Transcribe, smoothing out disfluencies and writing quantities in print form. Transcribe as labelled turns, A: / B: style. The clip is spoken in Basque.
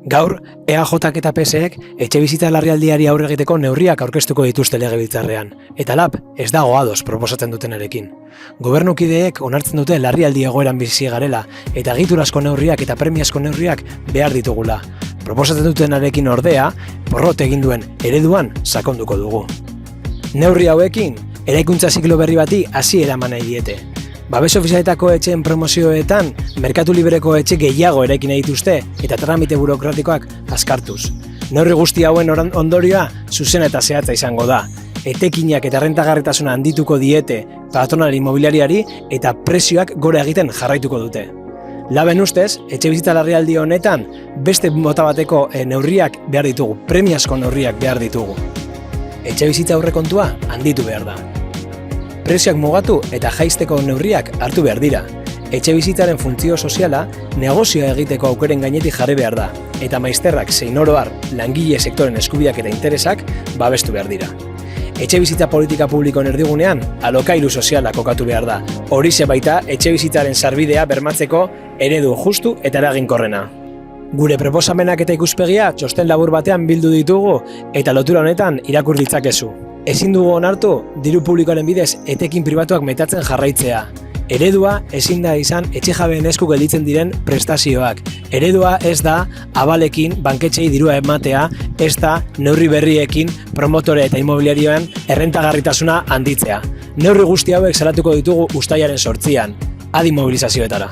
A: Gaur, EAJak eta PSek etxebizitza larrialdiari aurre egiteko neurriak aurkeztuko dituzte legebiltzarrean, eta lab ez dago ados proposatzen dutenarekin. Gobernukideek onartzen dute larrialdi egoeran bizi garela, eta egiturazko neurriak eta premiazko neurriak behar ditugula. Proposatzen dutenarekin ordea, porrot egin duen ereduan sakonduko dugu. Neurri hauekin, eraikuntza ziklo berri bati hasiera eman nahi diete. Babes ofizialetako etxeen promozioetan, merkatu libreko etxe gehiago eraikin nahi dituzte eta tramite burokratikoak azkartuz. Neurri guzti hauen ondorioa zuzena eta zehatza izango da. Etekinak eta errentagarritasuna handituko diete patronal inmobiliariari eta prezioak gora egiten jarraituko dute. Laben ustez, etxebizitza larrialdi honetan beste mota bateko neurriak behar ditugu, premiazko neurriak behar ditugu. Etxebizitza aurrekontua handitu behar da. Prezioak mugatu eta jaisteko neurriak hartu behar dira. Etxebizitzaren funtzio soziala negozioa egiteko aukeren gainetik jarri behar da, eta maizterrak zein oro har langile sektoren eskubideak eta interesak babestu behar dira. Etxebizitza politika publikoen erdigunean alokairu soziala kokatu behar da. Horixe baita etxebizitzaren sarbidea bermatzeko eredu justu eta eraginkorrena. Gure proposamenak eta ikuspegia txosten labur batean bildu ditugu eta lotura honetan irakur ditzakezu. Ezin dugu onartu diru publikoaren bidez etekin pribatuak metatzen jarraitzea. Eredua ezin da izan etxejabeen esku gelditzen diren prestazioak. Eredua ez da abalekin banketxei dirua ematea, ez da neurri berriekin promotore eta inmobiliarioen errentagarritasuna handitzea. Neurri guzti hauek salatuko ditugu uztailaren 8an. Adi mobilizazioetara.